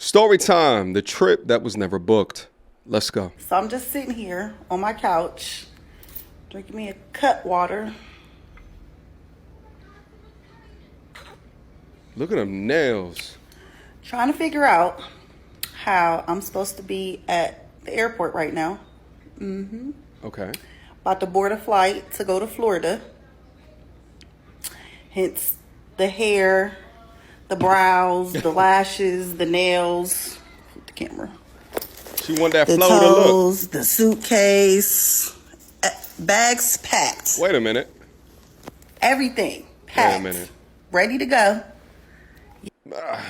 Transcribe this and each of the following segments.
Story time, the trip that was never booked. Let's go. So I'm just sitting here on my couch, drinking me a cut water. Look at them nails. Trying to figure out how I'm supposed to be at the airport right now. Okay. About to board a flight to go to Florida. Hence the hair, the brows, the lashes, the nails. The camera. She want that The Florida toes, look. the suitcase, bags packed. Wait a minute. Everything packed. Wait a minute. Ready to go.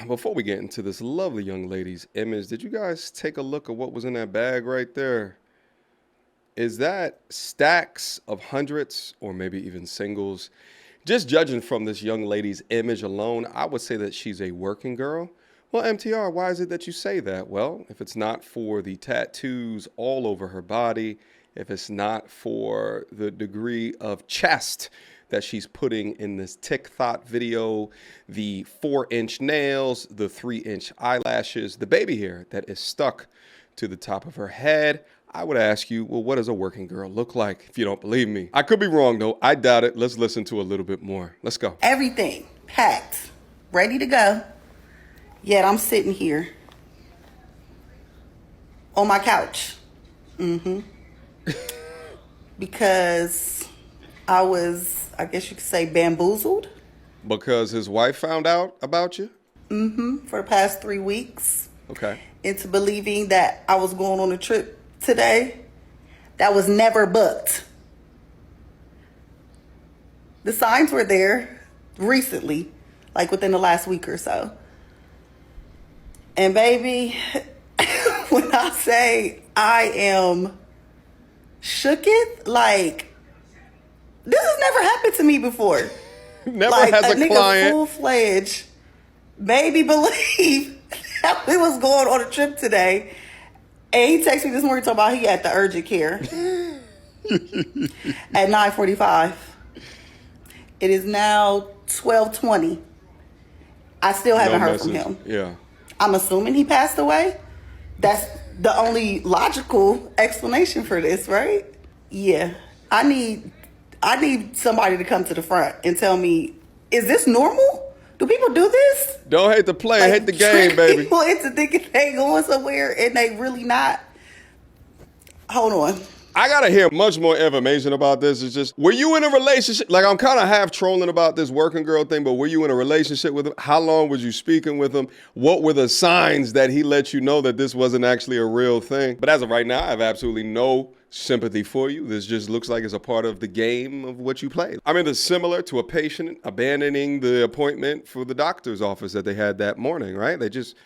Before we get into this lovely young lady's image, did you guys take a look at what was in that bag right there? Is that stacks of hundreds or maybe even singles? Just judging from this young lady's image alone, I would say that she's a working girl. Well, MTR, why is it that you say that? Well, if it's not for the tattoos all over her body, if it's not for the degree of chest that she's putting in this TikTok video, the 4-inch nails, the 3-inch eyelashes, the baby hair that is stuck to the top of her head, I would ask you, well, what does a working girl look like if you don't believe me? I could be wrong, though. I doubt it. Let's listen to a little bit more. Let's go. Everything packed, ready to go. Yet I'm sitting here on my couch. Because I was, I guess you could say, bamboozled. Because his wife found out about you? For the past 3 weeks. Okay. Into believing that I was going on a trip today that was never booked. The signs were there recently, like within the last week or so. And baby, when I say I am shooketh, like, this has never happened to me before. Never like has a nigga client. full-fledged baby believe that we was going on a trip today. And he texted me this morning talking about he had the urgent care at 9:45. It is now 12:20. I still haven't heard from him. Yeah. I'm assuming he passed away. That's the only logical explanation for this, right? Yeah. I need somebody to come to the front and tell me, is this normal? Do people do this? Don't hate the play, Like, hate the game, trick baby. people into thinking they going somewhere and they really not. Hold on. I gotta hear much more information about this. It's just, were you in a relationship? Like, I'm kind of half trolling about this working girl thing, but were you in a relationship with him? How long was you speaking with him? What were the signs that he let you know that this wasn't actually a real thing? But as of right now, I have absolutely no sympathy for you. This just looks like it's a part of the game of what you play. I mean, it's similar to a patient abandoning the appointment for the doctor's office that they had that morning, right? They just,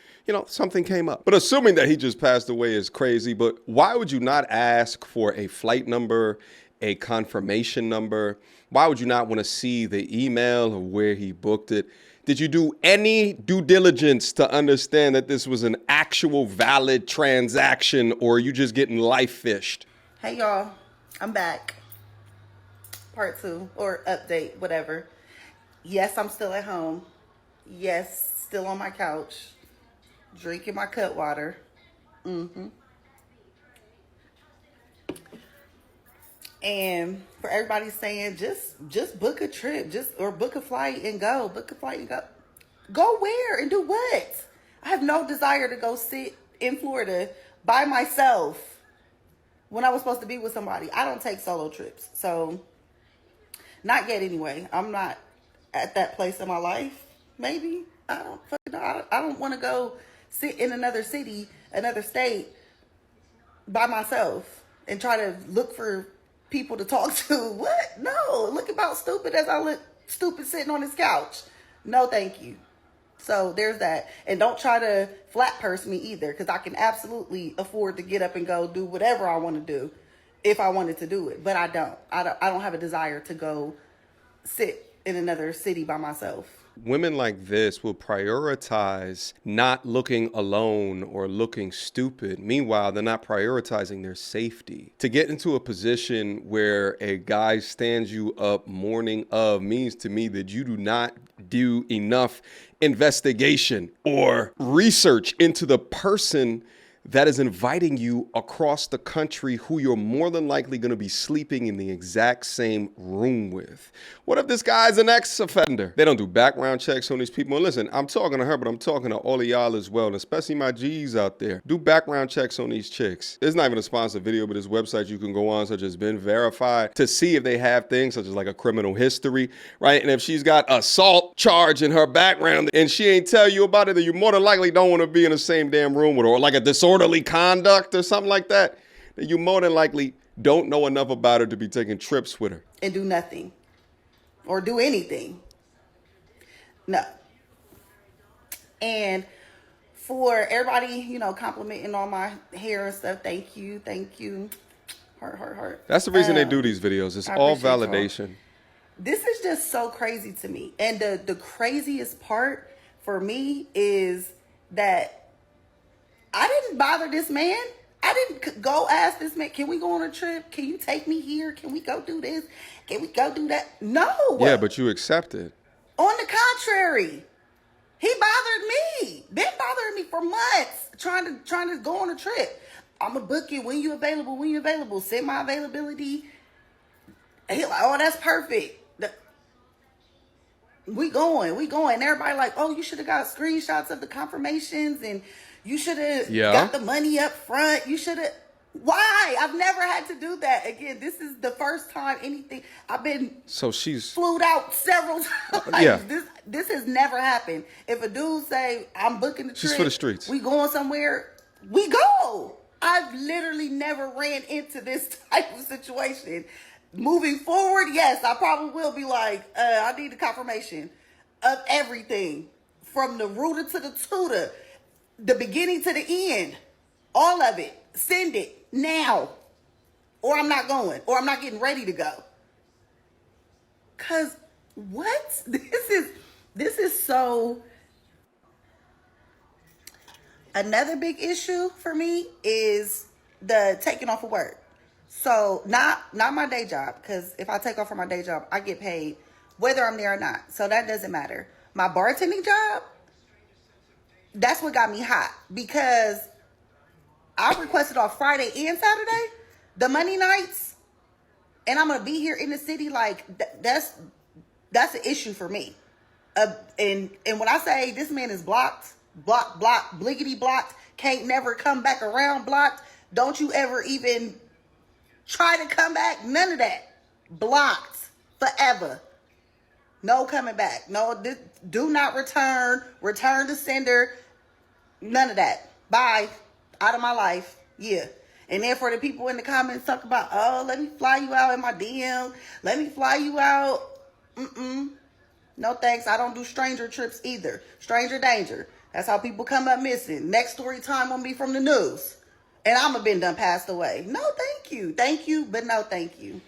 something came up. But assuming that he just passed away is crazy. But why would you not ask for a flight number, a confirmation number? Why would you not want to see the email of where he booked it? Did you do any due diligence to understand that this was an actual valid transaction, or are you just getting life fished? Hey y'all, I'm back. Part 2 or update, whatever. Yes, I'm still at home. Yes, still on my couch, drinking my cut water. And for everybody saying just book a trip, or book a flight and go. Book a flight and go. Go where and do what? I have no desire to go sit in Florida by myself when I was supposed to be with somebody. I don't take solo trips. So, not yet anyway. I'm not at that place in my life. Maybe. I don't fucking know. I don't want to go sit in another city, another state by myself and try to look for people to talk to. What? No. Look about stupid as I look stupid sitting on this couch. No, thank you. So there's that. And don't try to flat purse me either, because I can absolutely afford to get up and go do whatever I want to do if I wanted to do it. But I don't. I don't have a desire to go sit in another city by myself. Women like this will prioritize not looking alone or looking stupid. Meanwhile, they're not prioritizing their safety. To get into a position where a guy stands you up morning of means to me that you do not do enough investigation or research into the person that is inviting you across the country who you're more than likely going to be sleeping in the exact same room with. What if this guy's an ex-offender? They don't do background checks on these people. And listen, I'm talking to her, but I'm talking to all of y'all as well, and especially my G's out there. Do background checks on these chicks. It's not even a sponsored video, but there's websites you can go on, such as Been Verified, to see if they have things such as like a criminal history, right? And if she's got assault charge in her background and she ain't tell you about it, then you more than likely don't want to be in the same damn room with her, or like a disorderly conduct or something like that, then you more than likely don't know enough about her to be taking trips with her. And do nothing. Or do anything. No. And for everybody, you know, complimenting on my hair and stuff, thank you. Heart, heart, heart. That's the reason they do these videos. It's all validation. Y'all. This is just so crazy to me. And the craziest part for me is that I didn't bother this man. I didn't go ask this man, can we go on a trip? Can you take me here? Can we go do this? Can we go do that? No. Yeah, but you accepted. On the contrary, he bothered me. Been bothering me for months, trying to go on a trip. I'm going to book it when you available. Send my availability. And he like, oh, that's perfect. We going. Everybody like, oh, you should have got screenshots of the confirmations and you should have got the money up front. You should have. Why? I've never had to do that. Again, this is the first time anything. I've been she's flued out several times. Yeah. This has never happened. If a dude say, I'm booking the trip. She's for the streets. We going somewhere. We go. I've literally never ran into this type of situation. Moving forward, yes, I probably will be like, I need a confirmation of everything. From the rooter to the tutor. The beginning to the end, all of it, send it now, or I'm not going, or I'm not getting ready to go. Cause what? This is so. Another big issue for me is the taking off of work. So not my day job, because if I take off from my day job, I get paid whether I'm there or not. So that doesn't matter. My bartending job, that's what got me hot, because I requested off Friday and Saturday, the money nights, and I'm gonna be here in the city. Like that's an issue for me. And when I say this man is blocked, bliggity blocked, can't never come back around blocked. Don't you ever even try to come back. None of that. Blocked forever. No coming back. No, do not return. Return to sender. None of that. Bye. Out of my life. Yeah. And then for the people in the comments talk about, oh, let me fly you out in my DM. Let me fly you out. No thanks. I don't do stranger trips either. Stranger danger. That's how people come up missing. Next story time won't be from the news. And I'm a been done passed away. No, thank you. Thank you, but no thank you.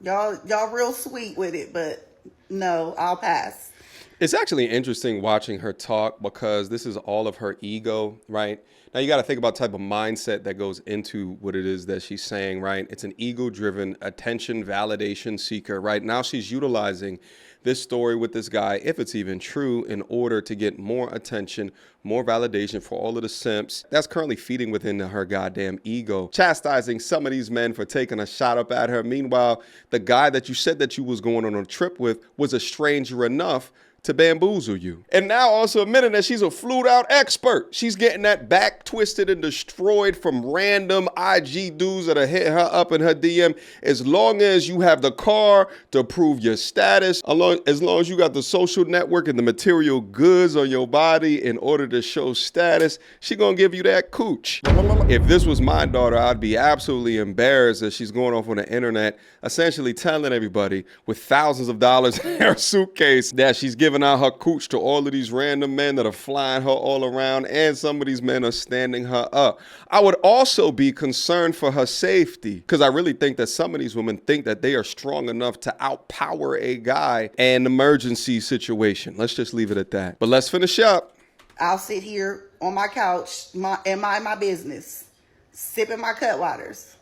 Y'all real sweet with it, but no, I'll pass. It's actually interesting watching her talk, because this is all of her ego, right? Now you got to think about the type of mindset that goes into what it is that she's saying, right? It's an ego-driven attention validation seeker, right? Now she's utilizing this story with this guy, if it's even true, in order to get more attention, more validation for all of the simps that's currently feeding within her goddamn ego, chastising some of these men for taking a shot up at her. Meanwhile, the guy that you said that you was going on a trip with was a stranger enough to bamboozle you. And now also admitting that she's a flued out expert. She's getting that back twisted and destroyed from random IG dudes that are hitting her up in her DM. As long as you have the car to prove your status, as long as you got the social network and the material goods on your body in order to show status, she gonna give you that cooch. If this was my daughter, I'd be absolutely embarrassed that she's going off on the internet, essentially telling everybody with thousands of dollars in her suitcase that she's giving giving out her cooch to all of these random men that are flying her all around, and some of these men are standing her up. I would also be concerned for her safety, because I really think that some of these women think that they are strong enough to outpower a guy in an emergency situation. Let's just leave it at that. But let's finish up. I'll sit here on my couch and mind my business, sipping my Cutwaters.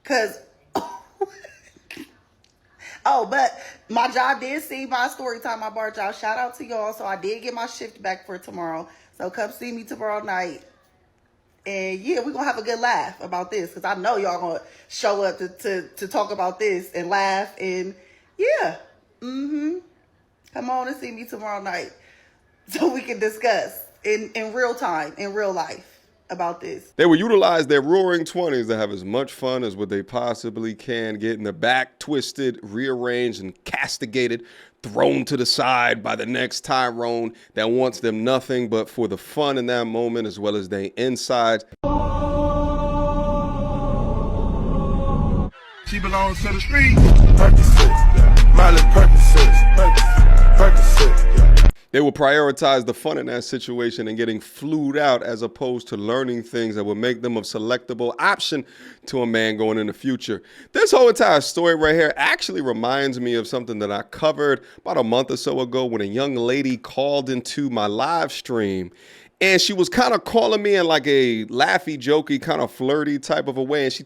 Because, oh, but my job did see my story time I brought y'all. Shout out to y'all. So I did get my shift back for tomorrow. So come see me tomorrow night. And yeah, we're going to have a good laugh about this, because I know y'all going to show up to talk about this and laugh. And yeah, come on and see me tomorrow night so we can discuss in real time, in real life, about this. They will utilize their roaring 20s to have as much fun as what they possibly can, getting their back twisted, rearranged, and castigated, thrown to the side by the next Tyrone that wants them nothing but for the fun in that moment, as well as their insides. She belongs to the street. Percocet, Miley Percocet, Percocet. They will prioritize the fun in that situation and getting flued out, as opposed to learning things that will make them a selectable option to a man going in the future. This whole entire story right here actually reminds me of something that I covered about a month or so ago, when a young lady called into my live stream. And she was kind of calling me in like a laughy, jokey, kind of flirty type of a way. And she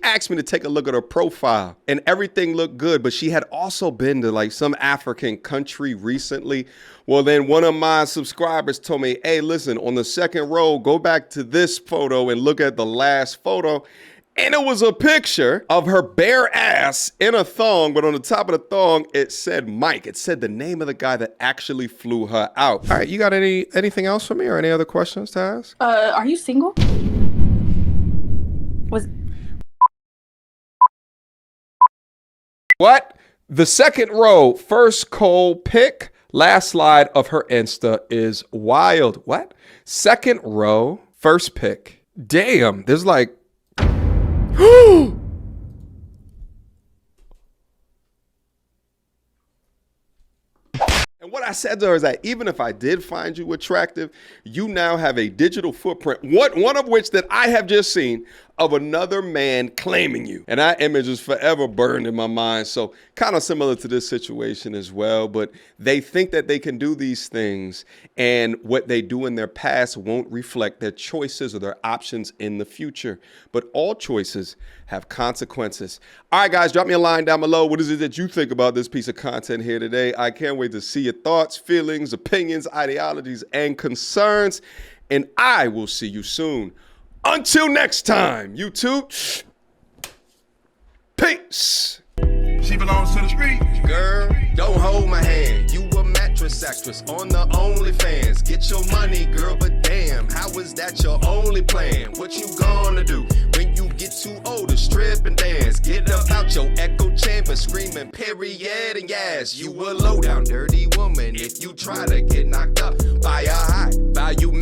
asked me to take a look at her profile, and everything looked good. But she had also been to like some African country recently. Well, then one of my subscribers told me, hey, listen, on the second row, go back to this photo and look at the last photo. And it was a picture of her bare ass in a thong, but on the top of the thong, it said Mike. It said the name of the guy that actually flew her out. All right, you got anything else for me, or any other questions to ask? Are you single? What? The second row, first Cole pic, last slide of her Insta is wild. What? Second row, first pic. Damn, there's like... And what I said to her is that even if I did find you attractive, you now have a digital footprint, one of which that I have just seen, of another man claiming you. And that image is forever burned in my mind. So kind of similar to this situation as well. But they think that they can do these things, and what they do in their past won't reflect their choices or their options in the future. But all choices have consequences. All right, guys, drop me a line down below. What is it that you think about this piece of content here today? I can't wait to see your thoughts, feelings, opinions, ideologies, and concerns. And I will see you soon. Until next time, YouTube. Peace. She belongs to the street. Girl, don't hold my hand. You a mattress actress on the OnlyFans. Get your money, girl, but damn, how is that your only plan? What you gonna do when you get too old to strip and dance? Get up out your echo chamber, screaming period and yes. You a low down dirty woman if you try to get knocked up by a high value man.